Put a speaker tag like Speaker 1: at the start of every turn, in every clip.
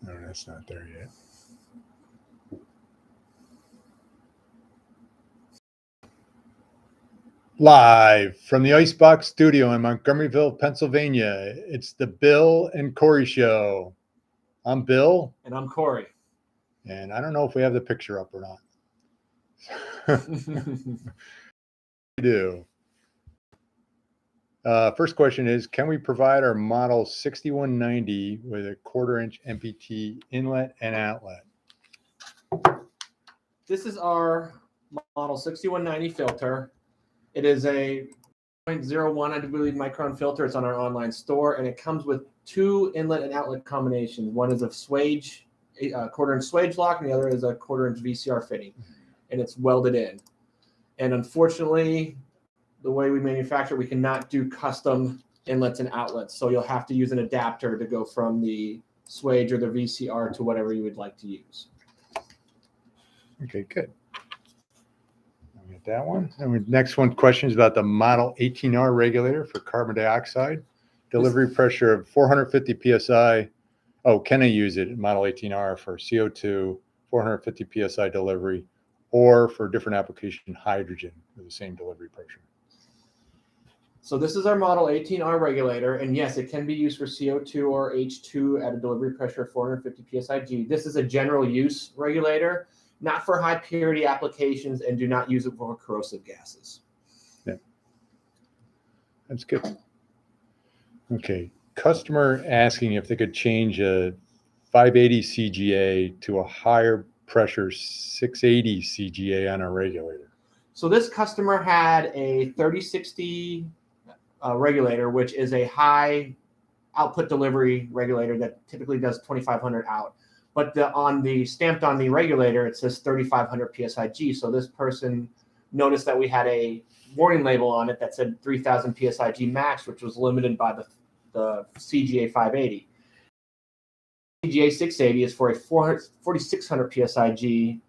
Speaker 1: No, that's not there yet. Live from the Icebox Studio in Montgomeryville, Pennsylvania, it's the Bill and Corey Show. I'm Bill.
Speaker 2: And I'm Corey.
Speaker 1: And I don't know if we have the picture up or not. We do. First question is, can we provide our model 6190 with a 1/4-inch MPT inlet and outlet?
Speaker 2: This is our model 6190 filter. It is a 0.01, I believe, micron filter. It's on our online store, and it comes with 2 inlet and outlet combinations. One is a swage, 1/4-inch swage lock, and the other is a 1/4-inch VCR fitting, and it's welded in. And unfortunately, the way we manufacture, we cannot do custom inlets and outlets. So you'll have to use an adapter to go from the swage or the VCR to whatever you would like to use.
Speaker 1: Okay, good. I'll get that one. And next one question is about the Model 18R regulator for carbon dioxide. Delivery pressure of 450 PSI. Oh, can I use it in Model 18R for CO2, 450 PSI delivery, or for different application, hydrogen with the same delivery pressure?
Speaker 2: So this is our Model 18R regulator, and yes, it can be used for CO2 or H2 at a delivery pressure of 450 PSIG. This is a general use regulator, not for high purity applications, and do not use it for corrosive gases.
Speaker 1: Yeah, that's good. Okay, customer asking if they could change a 580 CGA to a higher pressure 680 CGA on a regulator.
Speaker 2: So this customer had a 3060 regulator, which is a high output delivery regulator that typically does 2500 out. But stamped on the regulator, it says 3500 PSIG. So this person noticed that we had a warning label on it that said 3000 PSIG max, which was limited by the CGA 580. CGA 680 is for a 4600 PSIG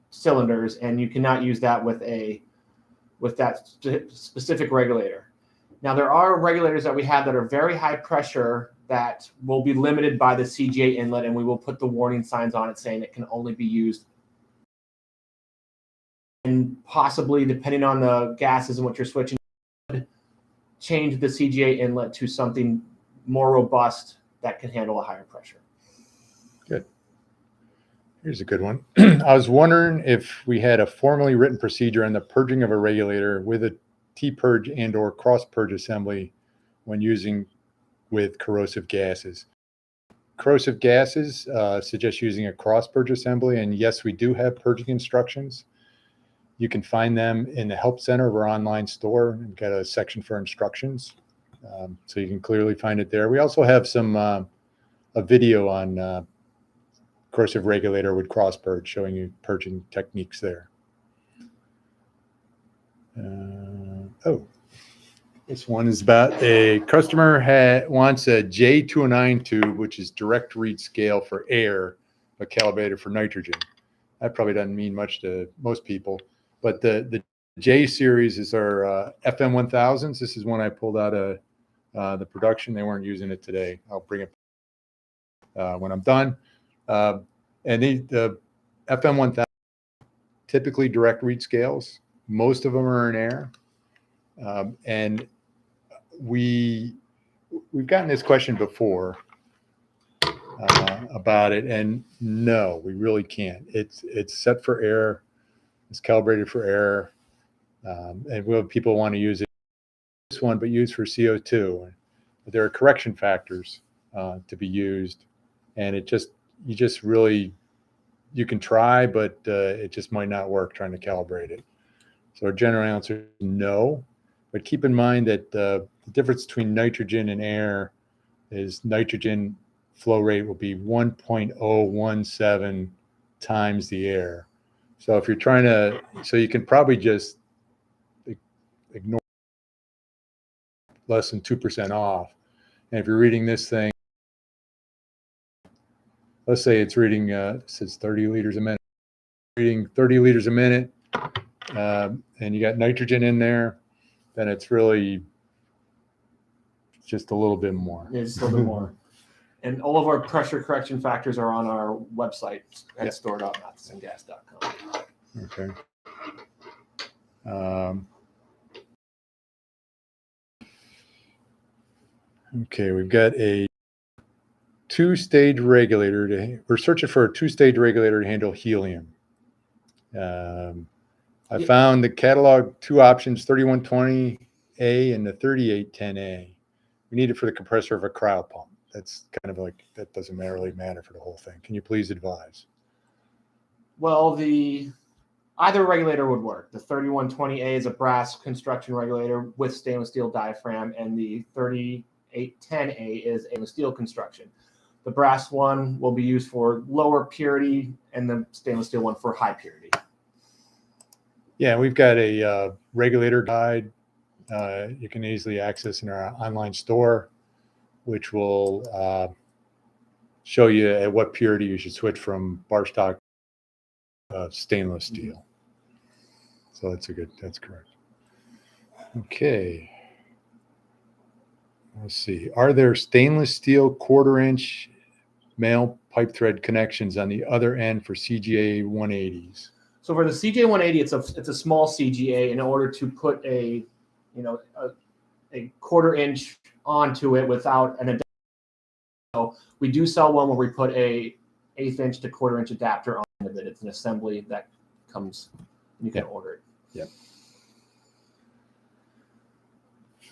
Speaker 2: cylinders, and you cannot use that with that specific regulator. Now, there are regulators that we have that are very high pressure that will be limited by the CGA inlet, and we will put the warning signs on it saying it can only be used. And possibly, depending on the gases and what you're switching, change the CGA inlet to something more robust that can handle a higher pressure.
Speaker 1: Good. Here's a good one. I was wondering if we had a formally written procedure on the purging of a regulator with a T-purge and or cross-purge assembly when using with corrosive gases. Corrosive gases suggest using a cross-purge assembly, and yes, we do have purging instructions. You can find them in the help center of our online store and got a section for instructions. So you can clearly find it there. We also have a video on corrosive regulator with cross-purge showing you purging techniques there. This one is about a customer wants a J209 tube, which is direct read scale for air, but calibrated for nitrogen. That probably doesn't mean much to most people, but the J series is our FM1000s. This is one I pulled out of the production. They weren't using it today. I'll bring it when I'm done. And the FM1000 typically direct read scales. Most of them are in air. And we've gotten this question before about it, and no, we really can't. It's set for air. It's calibrated for air. And people want to use it, this one, but used for CO2. But there are correction factors to be used, and you can try, but it just might not work trying to calibrate it. So our general answer is no, but keep in mind that the difference between nitrogen and air is nitrogen flow rate will be 1.017 times the air. So if you're so you can probably just ignore less than 2% off. And if you're reading this thing, let's say it's reading, it says 30 liters a minute, reading 30 liters a minute, and you got nitrogen in there, then it's really just a little bit more.
Speaker 2: Yeah, just a little bit more. And all of our pressure correction factors are on our website at
Speaker 1: Yep.
Speaker 2: store.mathesongas.com.
Speaker 1: Okay. Okay, we've got a two-stage regulator. We're searching for a two-stage regulator to handle helium. I found the catalog two options, 3120A and the 3810A. We need it for the compressor of a cryo pump. That's kind of like, that doesn't really matter for the whole thing. Can you please advise?
Speaker 2: Well, either regulator would work. The 3120A is a brass construction regulator with stainless steel diaphragm, and the 3810A is a steel construction. The brass one will be used for lower purity, and the stainless steel one for high purity.
Speaker 1: Yeah, we've got a regulator guide you can easily access in our online store, which will show you at what purity you should switch from bar stock stainless steel. So that's correct. Okay. Let's see. Are there stainless steel 1/4-inch male pipe thread connections on the other end for CGA 180s?
Speaker 2: So for the CGA 180, it's a small CGA. In order to put a 1/4-inch onto it without an adapter, so we do sell one where we put a 1/8-inch to 1/4-inch adapter on it. It's an assembly that comes. You can order it.
Speaker 1: Yep.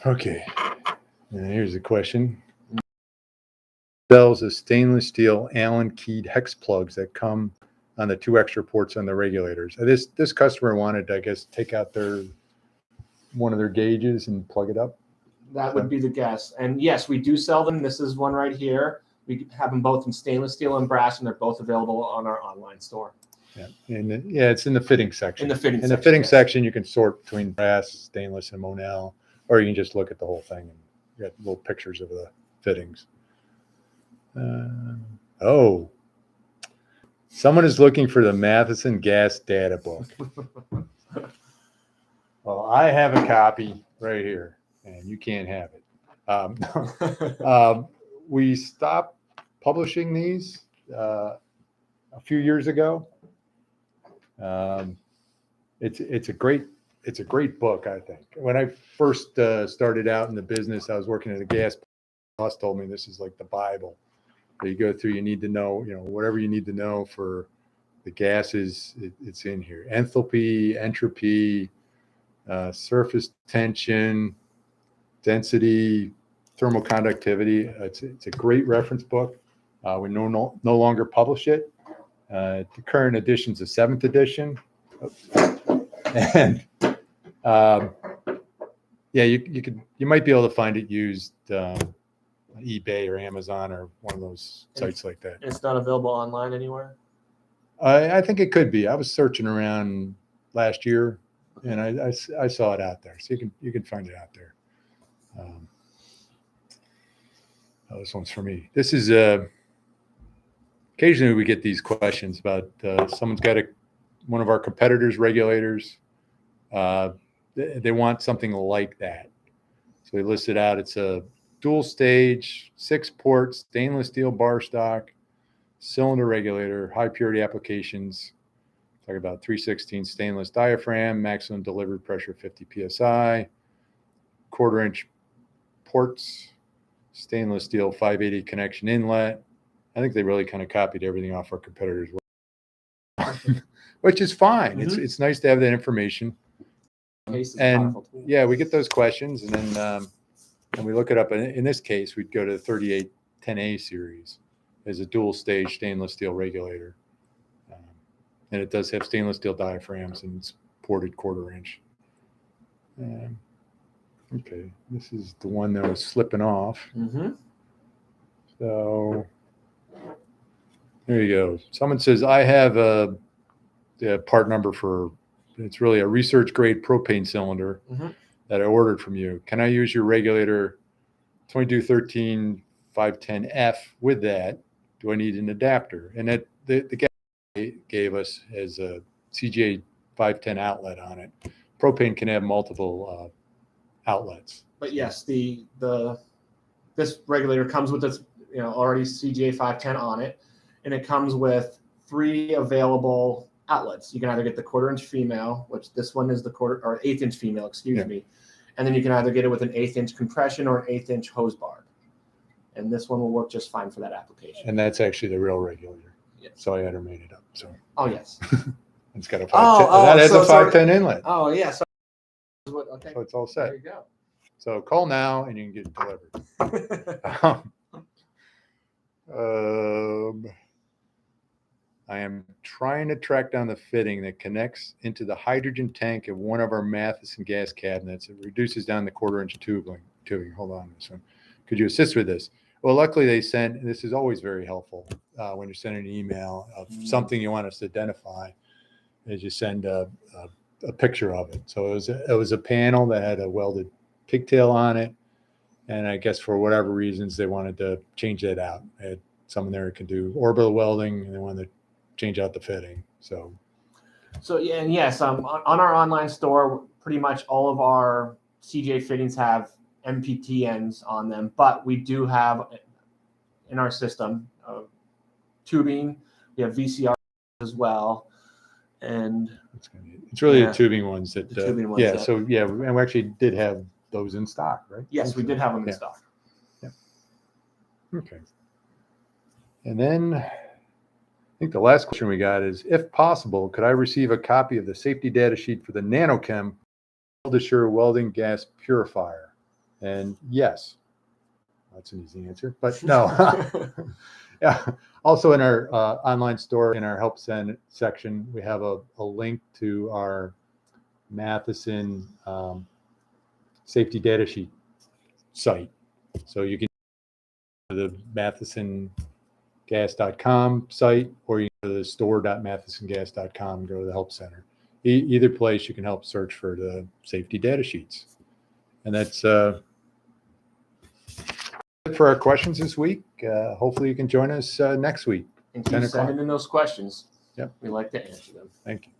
Speaker 1: Okay. And here's the question. Sells the stainless steel Allen keyed hex plugs that come on the 2 extra ports on the regulators. This customer wanted to, I guess, take out one of their gauges and plug it up.
Speaker 2: That would be the guess. And yes, we do sell them. This is one right here. We have them both in stainless steel and brass, and they're both available on our online store.
Speaker 1: Yeah, and it's in the fitting section.
Speaker 2: In the fitting
Speaker 1: yes. Section, you can sort between brass, stainless, and Monel, or you can just look at the whole thing and get little pictures of the fittings. Someone is looking for the Matheson gas data book. Well, I have a copy right here, and you can't have it. We stopped publishing these a few years ago. It's a great book, I think. When I first started out in the business, I was working at a gas. Boss told me this is like the Bible. That you go through, you need to know, whatever you need to know for the gases. It's in here: enthalpy, entropy, surface tension, density, thermal conductivity. It's a great reference book. We no longer publish it. The current edition's a 7th edition. And you might be able to find it used eBay or Amazon or one of those sites like that.
Speaker 2: It's not available online anywhere?
Speaker 1: I think it could be. I was searching around last year, and I saw it out there. So you can find it out there. This one's for me. This is occasionally we get these questions about someone's got one of our competitors' regulators. They want something like that. So we listed out. It's a dual stage, 6-port stainless steel bar stock, cylinder regulator, high purity applications. Talk about 3/16 stainless diaphragm, maximum delivered pressure 50 psi, 1/4-inch ports, stainless steel 580 connection inlet. I think they really kind of copied everything off our competitors, which is fine. Mm-hmm. It's nice to have that information. And yeah, we get those questions, and then and we look it up. In this case, we'd go to the 3810A series as a dual stage stainless steel regulator. And it does have stainless steel diaphragms, and it's ported 1/4-inch. Okay, this is the one that was slipping off. Mm-hmm. So there you go. Someone says, I have a part number for, it's really a research grade propane cylinder. Mm-hmm. That I ordered from you. Can I use your regulator 2213 510F with that? Do I need an adapter? And that the guy gave us as a CGA 510 outlet on it. Propane can have multiple outlets.
Speaker 2: But yes, this regulator comes with already CGA 510 on it, and it comes with 3 available outlets. You can either get the 1/4-inch female, which this one is the 1/8-inch female, excuse me, and then you can either get it with an 1/8-inch compression or an 1/8-inch hose barb, and this one will work just fine for that application.
Speaker 1: And that's actually the real regulator.
Speaker 2: Yes.
Speaker 1: So I had her made it up. So
Speaker 2: yes.
Speaker 1: it's got a 510. That has a 510 inlet.
Speaker 2: Oh yeah. So okay.
Speaker 1: So it's all set.
Speaker 2: There you go.
Speaker 1: So call now and you can get it delivered. I am trying to track down the fitting that connects into the hydrogen tank of one of our Matheson gas cabinets. It reduces down the 1/4-inch tubing. Hold on this one. Could you assist with this? Well, luckily they sent, this is always very helpful when you're sending an email of something you want us to identify, is you send a picture of it. So it was a panel that had a welded pigtail on it. And I guess for whatever reasons, they wanted to change that out. They had someone there who can do orbital welding, and they wanted to change out the fitting. So
Speaker 2: yeah, and yes, on our online store, pretty much all of our CJ fittings have MPT ends on them, but we do have in our system tubing. We have VCR as well, and
Speaker 1: it's really the tubing ones that.
Speaker 2: The tubing ones
Speaker 1: and we actually did have those in stock, right?
Speaker 2: Yes, we did have them in stock.
Speaker 1: Yeah. Okay. And then I think the last question we got is, if possible, could I receive a copy of the safety data sheet for the NanoChem Assure welding gas purifier? And yes, that's an easy answer, but no. Yeah. Also in our online store, in our help section, we have a link to our Matheson safety data sheet site. So you can go to the mathesongas.com site, or you can go to the store.mathesongas.com and go to the help center. Either place you can help search for the safety data sheets. And that's it for our questions this week. Hopefully you can join us next week.
Speaker 2: And keep sending in those questions.
Speaker 1: Yep.
Speaker 2: We like to answer them.
Speaker 1: Thank you.